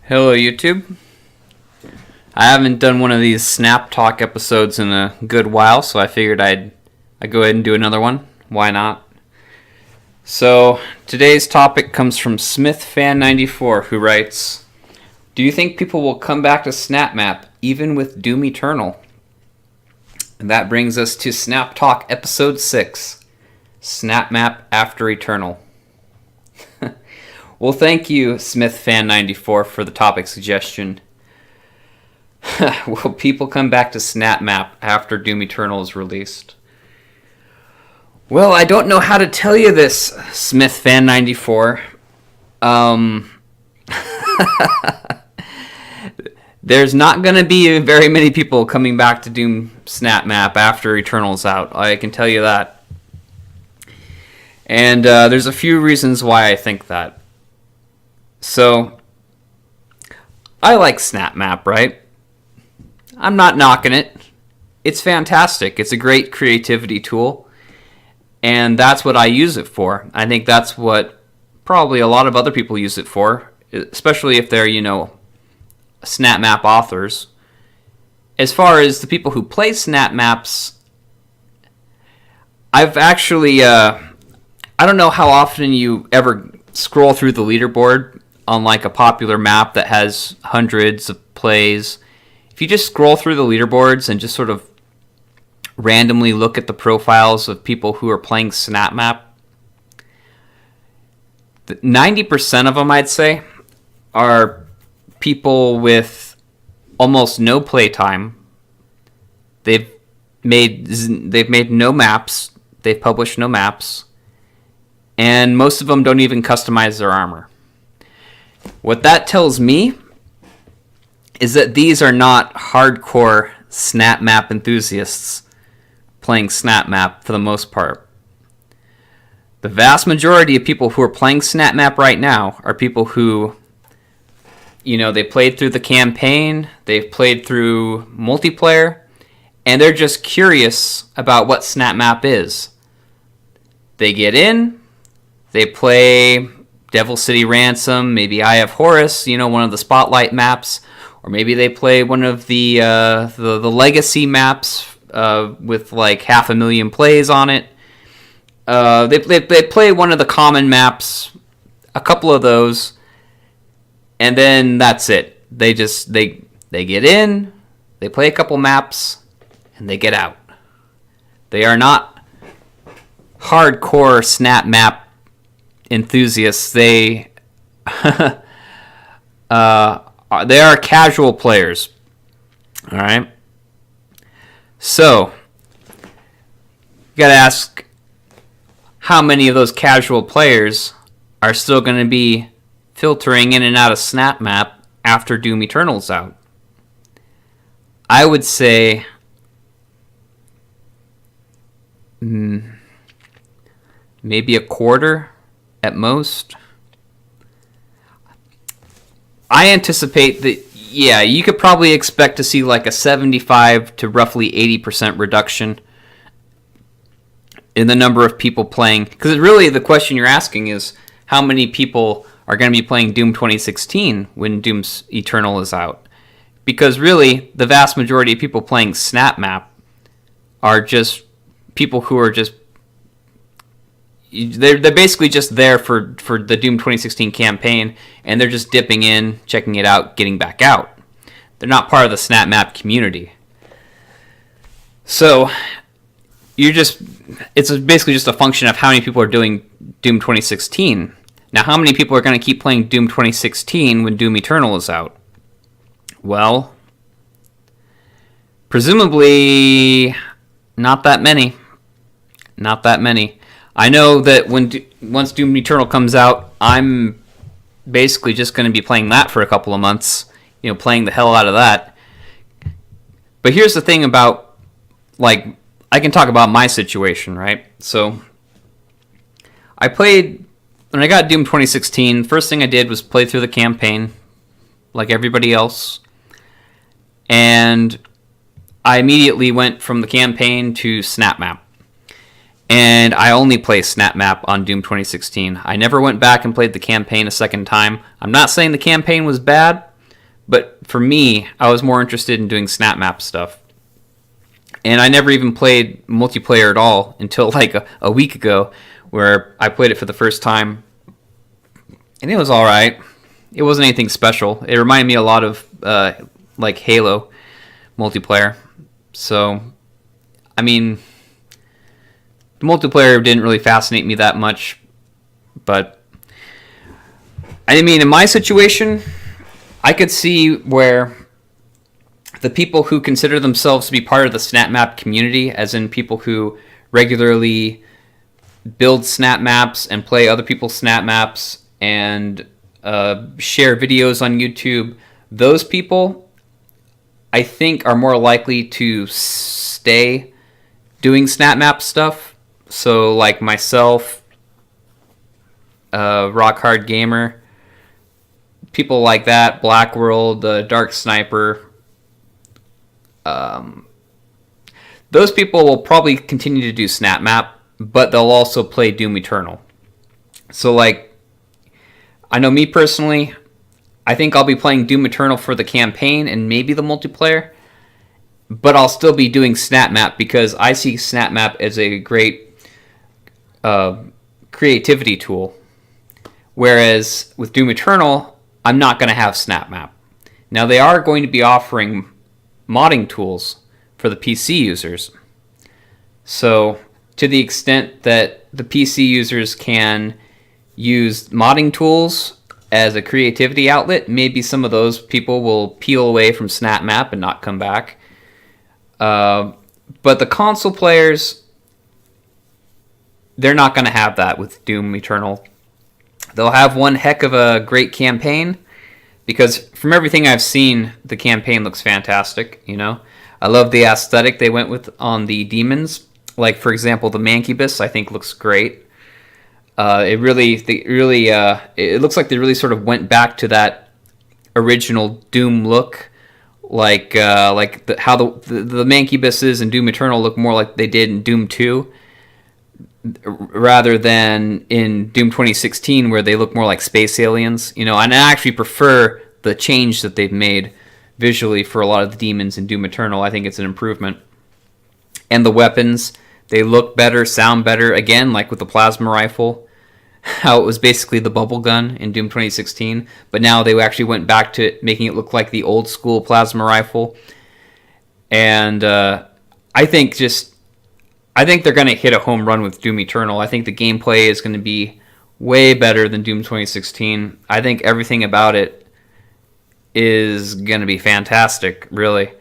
Hello YouTube. I haven't done one of these Snap Talk episodes in a good while, so I figured I'd go ahead and do another one. Why not? So today's topic comes from SmithFan94, who writes, "Do you think people will come back to Snapmap even with Doom Eternal?" And that brings us to Snap Talk episode 6, Snapmap After Eternal. Well, thank you, SmithFan94, for the topic suggestion. Will people come back to Snapmap after Doom Eternal is released? Well, I don't know how to tell you this, SmithFan94. There's not going to be very many people coming back to Doom Snapmap after Eternal's out. I can tell you that. And there's a few reasons why I think that. So, I like Snapmap, right? I'm not knocking it. It's fantastic. It's a great creativity tool. And that's what I use it for. I think that's what probably a lot of other people use it for, especially if they're, Snapmap authors. As far as the people who play Snapmaps, I've actually, I don't know how often you ever scroll through the leaderboard on like a popular map that has hundreds of plays. If you just scroll through the leaderboards and just sort of randomly look at the profiles of people who are playing Snapmap, 90% of them, I'd say, are people with almost no playtime. They've made no maps. They've published no maps. And most of them don't even customize their armor. What that tells me is that these are not hardcore Snapmap enthusiasts playing Snapmap for the most part. The vast majority of people who are playing Snapmap right now are people who, they played through the campaign, they've played through multiplayer, and they're just curious about what Snapmap is. They get in, they play Devil City Ransom, maybe Eye of Horus, one of the Spotlight maps, or maybe they play one of the Legacy maps with like 500,000 plays on it. They play one of the common maps, a couple of those, and then that's it. They get in, they play a couple maps, and they get out. They are not hardcore Snapmap enthusiasts. They they are casual players. All right. So you got to ask, how many of those casual players are still going to be filtering in and out of Snapmap after Doom Eternal's out? I would say maybe a quarter at most. I anticipate that, you could probably expect to see like a 75 to roughly 80% reduction in the number of people playing. Because really the question you're asking is how many people are going to be playing Doom 2016 when Doom Eternal is out. Because really the vast majority of people playing Snapmap are just people who are just, they're basically just there for the Doom 2016 campaign, and they're just dipping in, checking it out, getting back out. They're not part of the Snapmap community. So it's basically just a function of how many people are doing Doom 2016. Now, how many people are going to keep playing Doom 2016 when Doom Eternal is out? Well, presumably not that many. Not that many. I know that once Doom Eternal comes out, I'm basically just going to be playing that for a couple of months, playing the hell out of that. But here's the thing about, I can talk about my situation, right? So, when I got Doom 2016, first thing I did was play through the campaign, like everybody else. And I immediately went from the campaign to Snapmap. And I only play Snapmap on Doom 2016. I never went back and played the campaign a second time. I'm not saying the campaign was bad. But for me, I was more interested in doing Snapmap stuff. And I never even played multiplayer at all until like a week ago, where I played it for the first time. And it was all right. It wasn't anything special. It reminded me a lot of like Halo multiplayer. So, I mean, the multiplayer didn't really fascinate me that much. But, I mean, in my situation, I could see where the people who consider themselves to be part of the Snapmap community, as in people who regularly build snap maps and play other people's snap maps and share videos on YouTube, those people, I think, are more likely to stay doing snap map stuff. So, like myself, Rock Hard Gamer, people like that, Black World, Dark Sniper, those people will probably continue to do Snapmap, but they'll also play Doom Eternal. So, like, I know me personally, I think I'll be playing Doom Eternal for the campaign and maybe the multiplayer, but I'll still be doing Snapmap because I see Snapmap as a great creativity tool. Whereas with Doom Eternal, I'm not going to have Snapmap. Now, they are going to be offering modding tools for the PC users. So, to the extent that the PC users can use modding tools as a creativity outlet, maybe some of those people will peel away from Snapmap and not come back. But the console players, they're not going to have that with Doom Eternal. They'll have one heck of a great campaign, because from everything I've seen, the campaign looks fantastic, you know. I love the aesthetic they went with on the demons. Like, for example, the Mancubus, I think, looks great. It looks like they really sort of went back to that original Doom look. Like how the Mancubuses in Doom Eternal look more like they did in Doom 2, rather than in Doom 2016 where they look more like space aliens, you know. And I actually prefer the change that they've made visually for a lot of the demons in Doom Eternal. I think it's an improvement. And the weapons, they look better, sound better, again, like with the plasma rifle, how it was basically the bubble gun in Doom 2016, but now they actually went back to making it look like the old school plasma rifle. And I think they're going to hit a home run with Doom Eternal. I think the gameplay is going to be way better than Doom 2016. I think everything about it is going to be fantastic, really.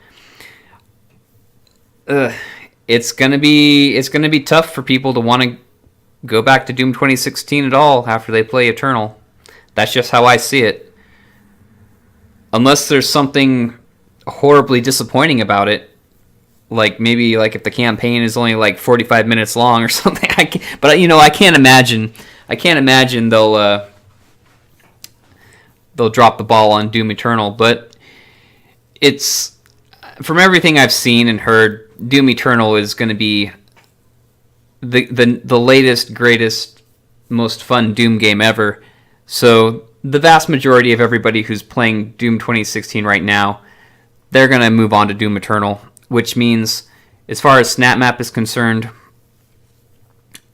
It's going to be tough for people to want to go back to Doom 2016 at all after they play Eternal. That's just how I see it. Unless there's something horribly disappointing about it. Like, maybe, like, if the campaign is only, like, 45 minutes long or something. I can't imagine they'll drop the ball on Doom Eternal. But it's, from everything I've seen and heard, Doom Eternal is going to be the latest, greatest, most fun Doom game ever. So the vast majority of everybody who's playing Doom 2016 right now, they're going to move on to Doom Eternal. Which means, as far as Snapmap is concerned,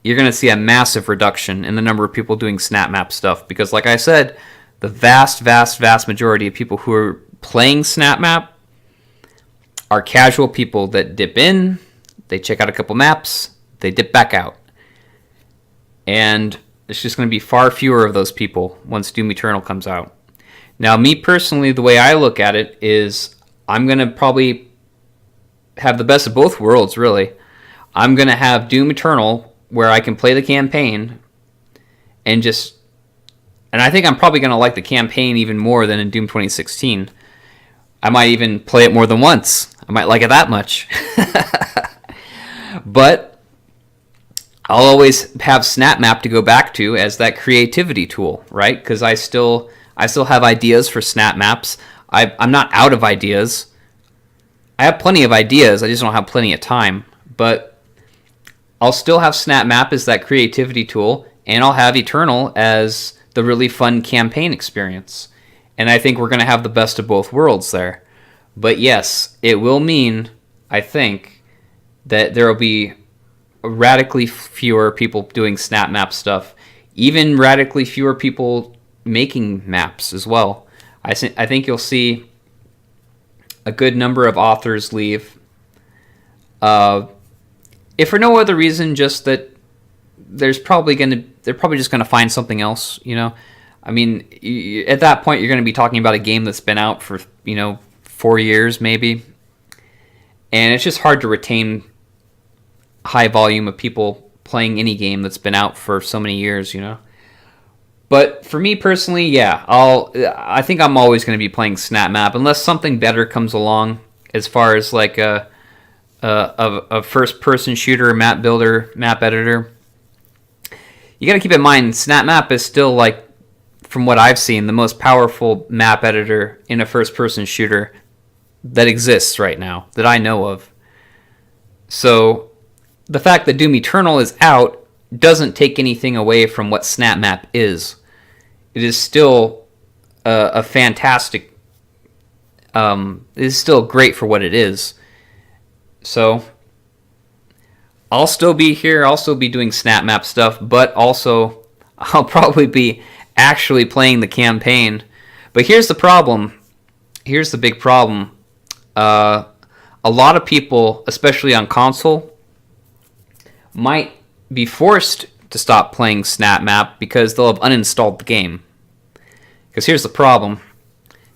you're going to see a massive reduction in the number of people doing Snapmap stuff. Because, like I said, the vast, vast, vast majority of people who are playing Snapmap are casual people that dip in, they check out a couple maps, they dip back out. And it's just going to be far fewer of those people once Doom Eternal comes out. Now, me personally, the way I look at it is I'm going to probably have the best of both worlds, really. I'm going to have Doom Eternal, where I can play the campaign, and I think I'm probably going to like the campaign even more than in Doom 2016. I might even play it more than once. I might like it that much. But I'll always have Snapmap to go back to as that creativity tool, right? Because I still have ideas for Snapmaps. I'm not out of ideas. I have plenty of ideas, I just don't have plenty of time. But I'll still have Snapmap as that creativity tool, and I'll have Eternal as the really fun campaign experience. And I think we're going to have the best of both worlds there. But yes, it will mean, I think, that there will be radically fewer people doing Snapmap stuff, even radically fewer people making maps as well. I think you'll see a good number of authors leave. If for no other reason, just that they're probably just going to find something else, you know? I mean, at that point, you're going to be talking about a game that's been out for, 4 years maybe. And it's just hard to retain high volume of people playing any game that's been out for so many years, you know? But for me personally, yeah, I think I'm always going to be playing Snapmap unless something better comes along as far as like a first-person shooter, map builder, map editor. You got to keep in mind, Snapmap is still, like, from what I've seen, the most powerful map editor in a first-person shooter that exists right now, that I know of. So the fact that Doom Eternal is out doesn't take anything away from what Snapmap is. It is still a fantastic... it is still great for what it is. So I'll still be here. I'll still be doing Snapmap stuff, but also I'll probably be actually playing the campaign. But here's the problem. Here's the big problem. A lot of people, especially on console, might be forced to stop playing Snapmap because they'll have uninstalled the game. Because here's the problem,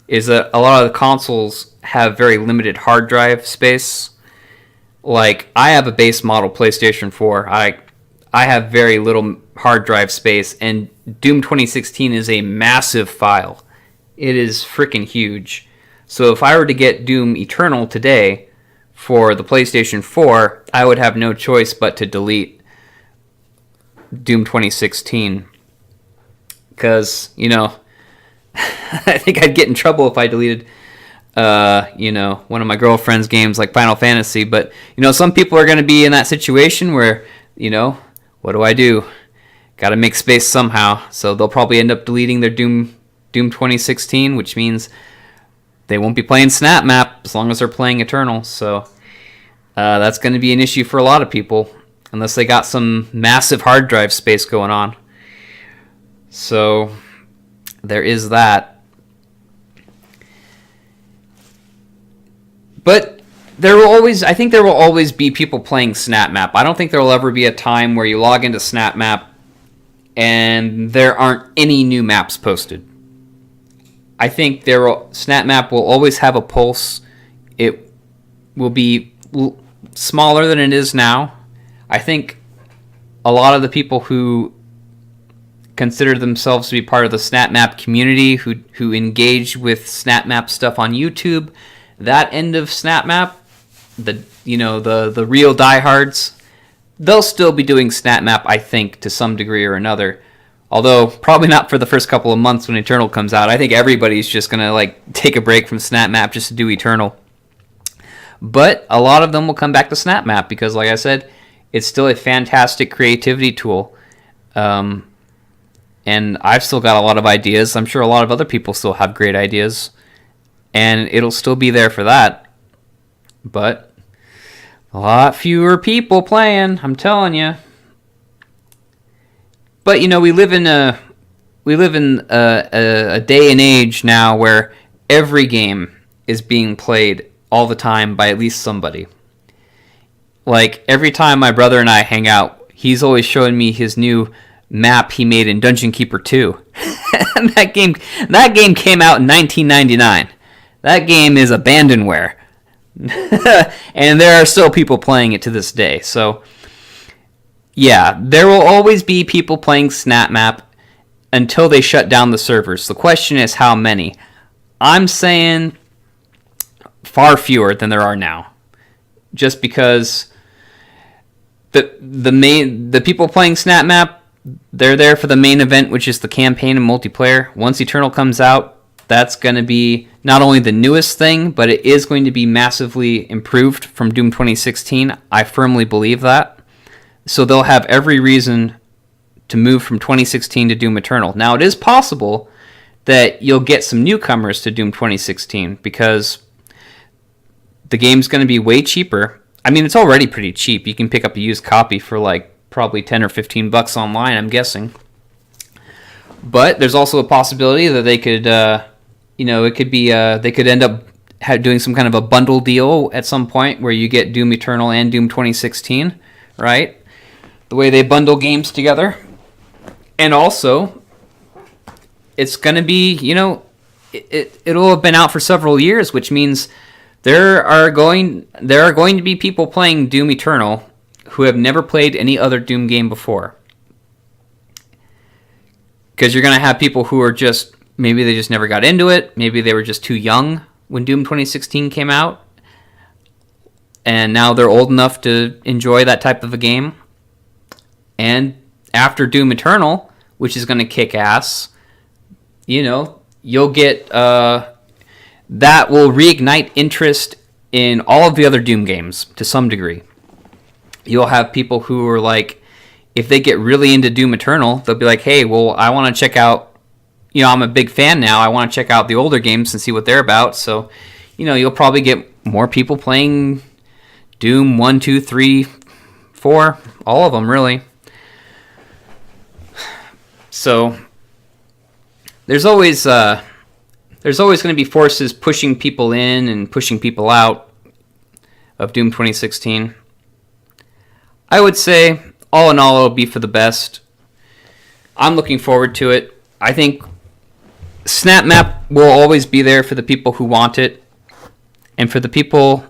is that a lot of the consoles have very limited hard drive space. Like, I have a base model PlayStation 4. I have very little hard drive space, and Doom 2016 is a massive file. It is freaking huge. So if I were to get Doom Eternal today for the PlayStation 4, I would have no choice but to delete Doom 2016. Because, I think I'd get in trouble if I deleted one of my girlfriend's games like Final Fantasy. But, some people are going to be in that situation where, what do I do? Got to make space somehow. So they'll probably end up deleting their Doom 2016, which means they won't be playing Snapmap as long as they're playing Eternal. So that's going to be an issue for a lot of people, unless they got some massive hard drive space going on. So there is that. But I think there will always be people playing Snapmap. I don't think there will ever be a time where you log into Snapmap and there aren't any new maps posted. I think Snapmap will always have a pulse. It will be smaller than it is now. I think a lot of the people who consider themselves to be part of the Snapmap community, who engage with Snapmap stuff on YouTube, that end of Snapmap, the real diehards, they'll still be doing Snapmap, I think, to some degree or another. Although, probably not for the first couple of months when Eternal comes out. I think everybody's just going to take a break from Snapmap just to do Eternal. But a lot of them will come back to Snapmap because, like I said, it's still a fantastic creativity tool. And I've still got a lot of ideas. I'm sure a lot of other people still have great ideas. And it'll still be there for that. But a lot fewer people playing, I'm telling you. But we live in a day and age now where every game is being played all the time by at least somebody. Like every time my brother and I hang out, he's always showing me his new map he made in Dungeon Keeper 2. And that game came out in 1999. That game is abandonware. And there are still people playing it to this day. So yeah, there will always be people playing Snapmap until they shut down the servers. The question is how many. I'm saying far fewer than there are now. Just because the people playing Snapmap, they're there for the main event, which is the campaign and multiplayer. Once Eternal comes out, that's going to be not only the newest thing, but it is going to be massively improved from Doom 2016. I firmly believe that. So they'll have every reason to move from 2016 to Doom Eternal. Now, it is possible that you'll get some newcomers to Doom 2016 because the game's going to be way cheaper. I mean, it's already pretty cheap. You can pick up a used copy for like probably 10 or 15 bucks online, I'm guessing. But there's also a possibility that they could, it could be, they could end up doing some kind of a bundle deal at some point where you get Doom Eternal and Doom 2016, right? The way they bundle games together. And also, it's going to be, it'll have been out for several years, which means there are going to be people playing Doom Eternal who have never played any other Doom game before. Because you're going to have people who are just, maybe they just never got into it, maybe they were just too young when Doom 2016 came out, and now they're old enough to enjoy that type of a game. And after Doom Eternal, which is going to kick ass, you'll get that will reignite interest in all of the other Doom games to some degree. You'll have people who are like, if they get really into Doom Eternal, they'll be like, hey, well, I want to check out, I'm a big fan now. I want to check out the older games and see what they're about. So, you'll probably get more people playing Doom 1, 2, 3, 4, all of them, really. So, there's always going to be forces pushing people in and pushing people out of Doom 2016. I would say, all in all, it'll be for the best. I'm looking forward to it. I think Snapmap will always be there for the people who want it, and for the people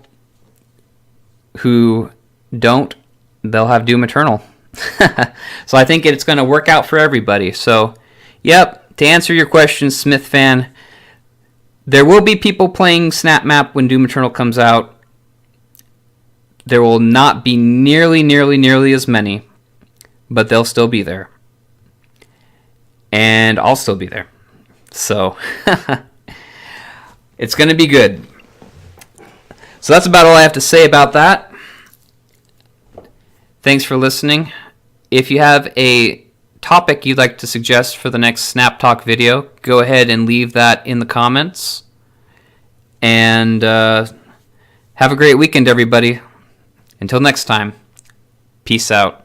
who don't, they'll have Doom Eternal. So I think it's going to work out for everybody. So, yep, to answer your question, Smith fan, there will be people playing Snapmap when Doom Eternal comes out. There will not be nearly as many, but they'll still be there. And I'll still be there. So, it's going to be good. So that's about all I have to say about that. Thanks for listening. If you have a topic you'd like to suggest for the next Snap Talk video, go ahead and leave that in the comments. And have a great weekend, everybody. Until next time, peace out.